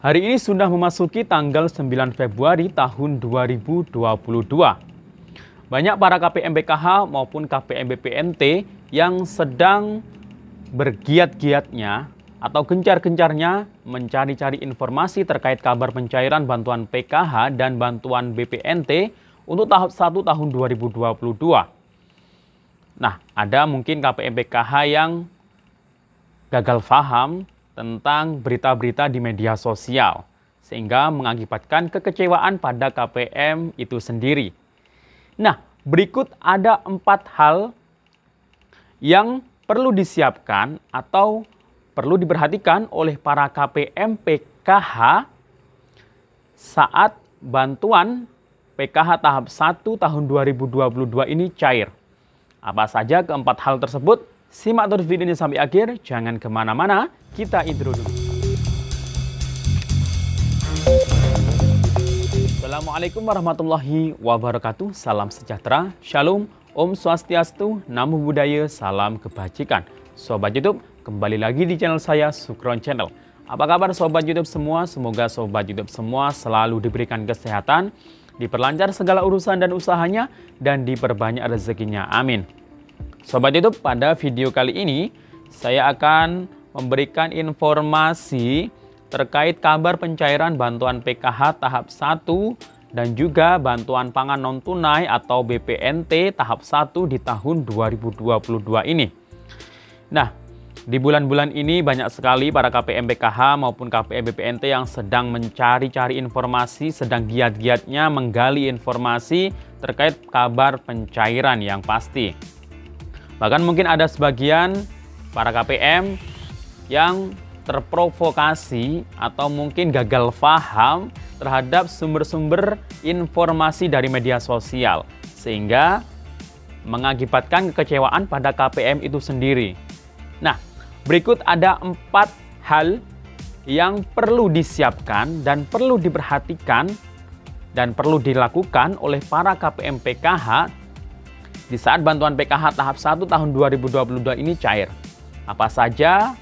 Hari ini sudah memasuki tanggal 9 Februari tahun 2022. Banyak para KPM BKH maupun KPM BPNT yang sedang bergiat-giatnya atau gencar-gencarnya mencari-cari informasi terkait kabar pencairan bantuan PKH dan bantuan BPNT untuk tahap 1 tahun 2022. Nah, ada mungkin KPM BKH yang gagal paham tentang berita-berita di media sosial, sehingga mengakibatkan kekecewaan pada KPM itu sendiri. Nah, berikut ada 4 hal yang perlu disiapkan atau perlu diperhatikan oleh para KPM PKH saat bantuan PKH tahap 1 tahun 2022 ini cair. Apa saja keempat hal tersebut? Simak terus video ini sampai akhir, jangan kemana-mana, kita intro dulu. Assalamualaikum warahmatullahi wabarakatuh, salam sejahtera, shalom, om swastiastu, namo buddhaya, salam kebajikan. Sobat YouTube, kembali lagi di channel saya, Sukron Channel. Apa kabar Sobat YouTube semua? Semoga Sobat YouTube semua selalu diberikan kesehatan, diperlancar segala urusan dan usahanya, dan diperbanyak rezekinya, amin. Sobat YouTube, pada video kali ini saya akan memberikan informasi terkait kabar pencairan bantuan PKH tahap 1 dan juga bantuan pangan non-tunai atau BPNT tahap 1 di tahun 2022 ini. Nah, di bulan-bulan ini banyak sekali para KPM PKH maupun KPM BPNT yang sedang mencari-cari informasi, sedang giat-giatnya menggali informasi terkait kabar pencairan yang pasti. Bahkan mungkin ada sebagian para KPM yang terprovokasi atau mungkin gagal paham terhadap sumber-sumber informasi dari media sosial, sehingga mengakibatkan kekecewaan pada KPM itu sendiri. Nah, berikut ada 4 hal yang perlu disiapkan dan perlu diperhatikan dan perlu dilakukan oleh para KPM PKH di saat bantuan PKH tahap 1 tahun 2022 ini cair. Apa saja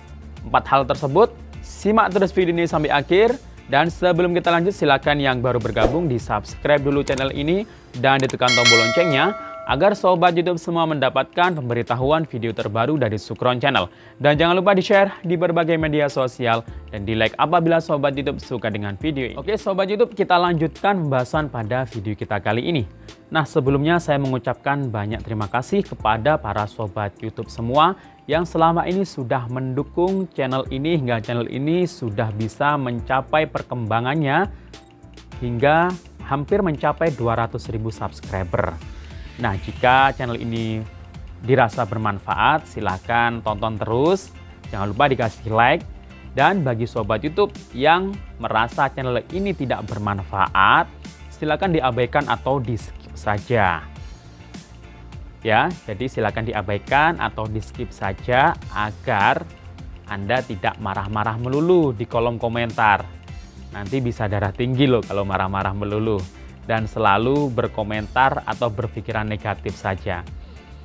4 hal tersebut? Simak terus video ini sampai akhir. Dan sebelum kita lanjut, silakan yang baru bergabung di subscribe dulu channel ini dan ditekan tombol loncengnya agar Sobat YouTube semua mendapatkan pemberitahuan video terbaru dari Sukron Channel. Dan jangan lupa di-share di berbagai media sosial dan di-like apabila Sobat YouTube suka dengan video ini. Oke Sobat YouTube, kita lanjutkan pembahasan pada video kita kali ini. Nah, sebelumnya saya mengucapkan banyak terima kasih kepada para Sobat YouTube semua yang selama ini sudah mendukung channel ini hingga channel ini sudah bisa mencapai perkembangannya hingga hampir mencapai 200.000 subscriber. Nah, jika channel ini dirasa bermanfaat, silahkan tonton terus. Jangan lupa dikasih like. Dan bagi Sobat YouTube yang merasa channel ini tidak bermanfaat, silahkan diabaikan atau di-skip saja. Ya, jadi silahkan diabaikan atau di-skip saja agar Anda tidak marah-marah melulu di kolom komentar. Nanti bisa darah tinggi loh kalau marah-marah melulu. Dan selalu berkomentar atau berpikiran negatif saja.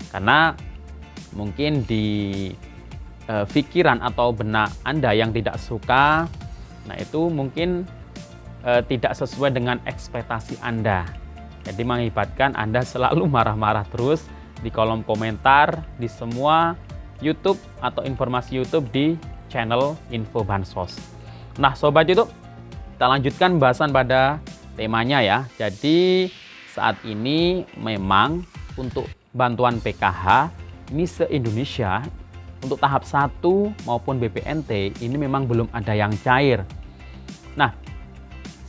Karena mungkin di pikiran atau benak Anda yang tidak suka, nah itu mungkin tidak sesuai dengan ekspektasi Anda. Jadi mengakibatkan Anda selalu marah-marah terus di kolom komentar, di semua YouTube atau informasi YouTube di channel Info Bansos. Nah Sobat YouTube, kita lanjutkan bahasan pada temanya ya. Jadi saat ini memang untuk bantuan PKH ini se-Indonesia untuk tahap 1 maupun BPNT ini memang belum ada yang cair. Nah,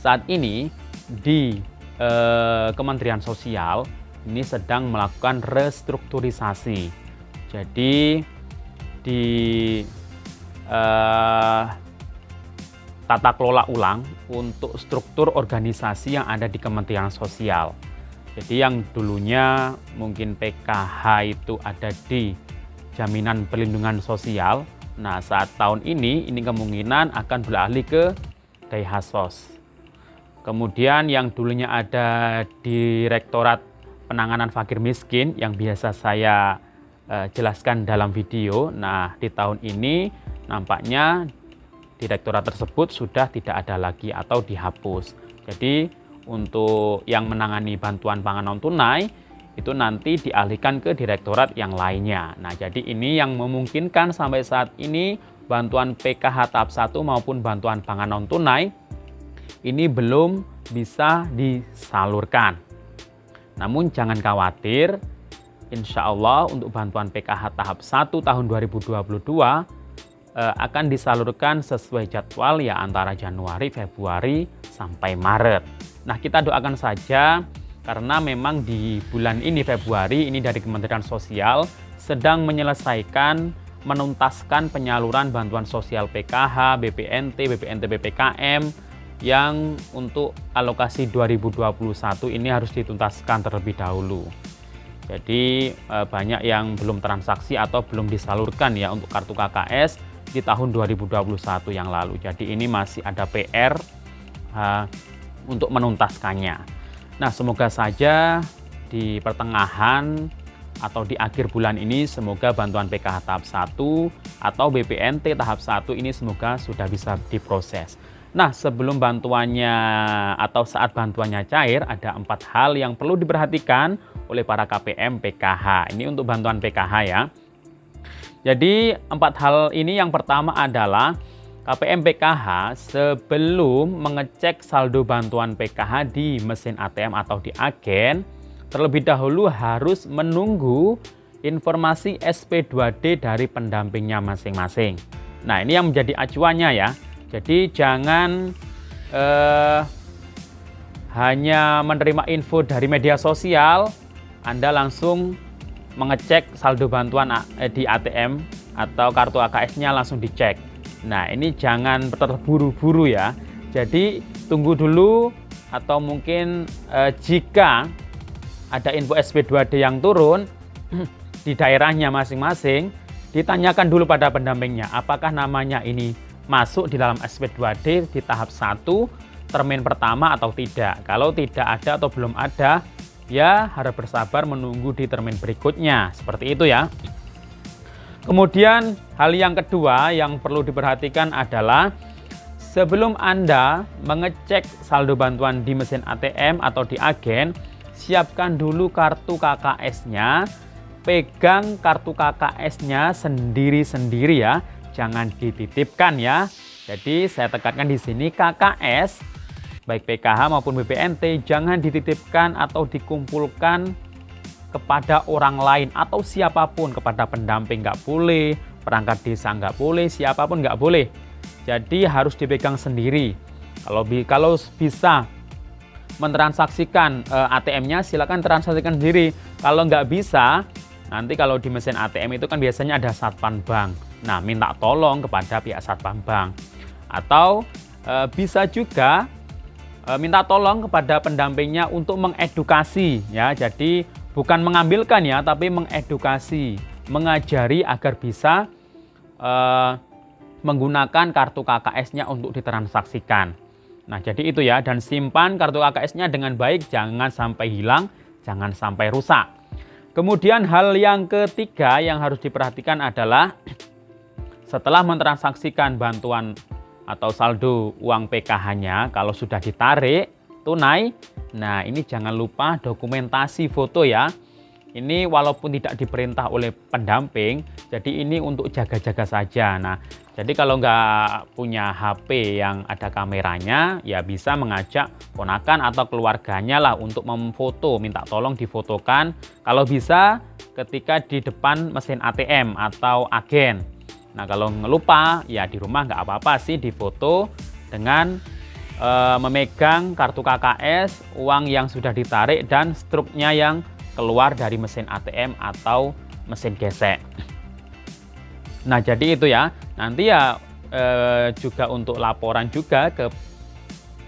saat ini di Kementerian Sosial ini sedang melakukan restrukturisasi. Jadi di tata kelola ulang untuk struktur organisasi yang ada di Kementerian Sosial. Jadi yang dulunya mungkin PKH itu ada di Jaminan Perlindungan Sosial. Nah, saat tahun ini kemungkinan akan beralih ke Daihasos. Kemudian yang dulunya ada Direktorat Penanganan Fakir Miskin yang biasa saya jelaskan dalam video. Nah, di tahun ini nampaknya direktorat tersebut sudah tidak ada lagi atau dihapus. Jadi untuk yang menangani bantuan pangan non tunai itu nanti dialihkan ke direktorat yang lainnya. Nah, jadi ini yang memungkinkan sampai saat ini bantuan PKH tahap 1 maupun bantuan pangan non tunai ini belum bisa disalurkan. Namun jangan khawatir, insya Allah untuk bantuan PKH tahap 1 tahun 2022 akan disalurkan sesuai jadwal ya antara Januari, Februari, sampai Maret. Nah, kita doakan saja karena memang di bulan ini Februari ini dari Kementerian Sosial sedang menyelesaikan menuntaskan penyaluran bantuan sosial PKH, BPNT, BPNT PPKM yang untuk alokasi 2021 ini harus dituntaskan terlebih dahulu. Jadi banyak yang belum transaksi atau belum disalurkan ya untuk kartu KKS di tahun 2021 yang lalu. Jadi ini masih ada PR untuk menuntaskannya. Nah, semoga saja di pertengahan atau di akhir bulan ini semoga bantuan PKH tahap 1 atau BPNT tahap 1 ini semoga sudah bisa diproses. Nah, sebelum bantuannya atau saat bantuannya cair, ada 4 hal yang perlu diperhatikan oleh para KPM PKH. Ini untuk bantuan PKH ya. Jadi 4 hal ini yang pertama adalah KPM PKH sebelum mengecek saldo bantuan PKH di mesin ATM atau di agen, terlebih dahulu harus menunggu informasi SP2D dari pendampingnya masing-masing. Nah, ini yang menjadi acuannya ya. Jadi jangan hanya menerima info dari media sosial, Anda langsung mengecek saldo bantuan di ATM atau kartu AKS-nya langsung dicek. Nah, ini jangan terburu-buru ya. Jadi tunggu dulu atau mungkin jika ada info SP2D yang turun di daerahnya masing-masing, ditanyakan dulu pada pendampingnya apakah namanya ini masuk di dalam SP2D di tahap 1 termin pertama atau tidak. Kalau tidak ada atau belum ada, ya harap bersabar menunggu di termin berikutnya. Seperti itu ya. Kemudian hal yang kedua yang perlu diperhatikan adalah sebelum Anda mengecek saldo bantuan di mesin ATM atau di agen, siapkan dulu kartu KKS-nya, pegang kartu KKS-nya sendiri-sendiri ya. Jangan dititipkan ya. Jadi saya tekankan di sini KKS baik PKH maupun BPNT jangan dititipkan atau dikumpulkan kepada orang lain atau siapapun, kepada pendamping nggak boleh, perangkat desa nggak boleh, siapapun nggak boleh. Jadi harus dipegang sendiri. Kalau bisa mentransaksikan ATM-nya silakan transaksikan sendiri. Kalau nggak bisa, nanti kalau di mesin ATM itu kan biasanya ada satpam bank. Nah, minta tolong kepada pihak satpam bank. Atau bisa juga minta tolong kepada pendampingnya untuk mengedukasi ya. Jadi bukan mengambilkan ya, tapi mengedukasi, mengajari agar bisa menggunakan kartu KKS-nya untuk ditransaksikan. Nah, jadi itu ya, dan simpan kartu KKS-nya dengan baik, jangan sampai hilang, jangan sampai rusak. Kemudian hal yang ketiga yang harus diperhatikan adalah setelah mentransaksikan bantuan atau saldo uang PKH-nya, kalau sudah ditarik tunai, nah ini jangan lupa dokumentasi foto ya. Ini walaupun tidak diperintah oleh pendamping, jadi ini untuk jaga-jaga saja. Nah, jadi kalau nggak punya HP yang ada kameranya, ya bisa mengajak ponakan atau keluarganya lah untuk memfoto, minta tolong difotokan. Kalau bisa ketika di depan mesin ATM atau agen. Nah, kalau lupa ya di rumah nggak apa-apa sih difoto dengan memegang kartu KKS, uang yang sudah ditarik dan struknya yang keluar dari mesin ATM atau mesin gesek. Nah, jadi itu ya. Nanti ya juga untuk laporan juga ke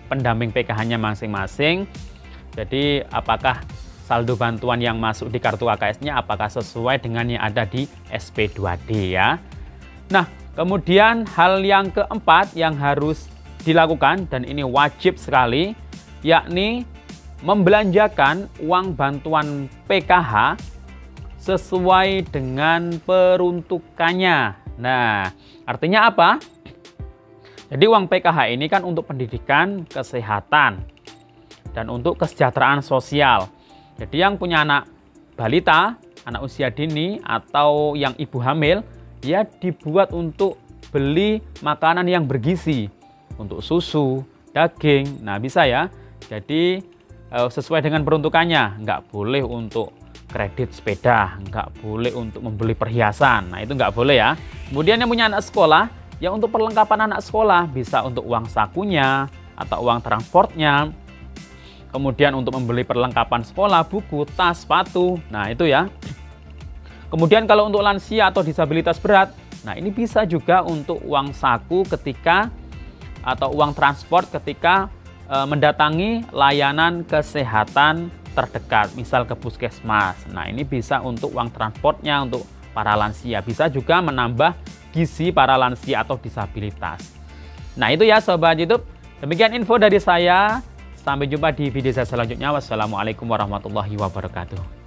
pendamping PKH-nya masing-masing. Jadi apakah saldo bantuan yang masuk di kartu KKS-nya apakah sesuai dengan yang ada di SP2D ya. Nah, kemudian hal yang keempat yang harus dilakukan dan ini wajib sekali, yakni membelanjakan uang bantuan PKH sesuai dengan peruntukannya. Nah, artinya apa? Jadi uang PKH ini kan untuk pendidikan, kesehatan, dan untuk kesejahteraan sosial. Jadi yang punya anak balita, anak usia dini, atau yang ibu hamil, ya dibuat untuk beli makanan yang bergizi, untuk susu, daging, nah bisa ya. Jadi sesuai dengan peruntukannya, nggak boleh untuk kredit sepeda, nggak boleh untuk membeli perhiasan, nah itu nggak boleh ya. Kemudian yang punya anak sekolah, ya untuk perlengkapan anak sekolah, bisa untuk uang sakunya, atau uang transportnya, kemudian untuk membeli perlengkapan sekolah, buku, tas, sepatu, nah itu ya. Kemudian kalau untuk lansia atau disabilitas berat, nah ini bisa juga untuk uang saku ketika atau uang transport ketika mendatangi layanan kesehatan terdekat, misal ke puskesmas. Nah ini bisa untuk uang transportnya untuk para lansia, bisa juga menambah gizi para lansia atau disabilitas. Nah itu ya Sobat YouTube, demikian info dari saya. Sampai jumpa di video saya selanjutnya. Wassalamualaikum warahmatullahi wabarakatuh.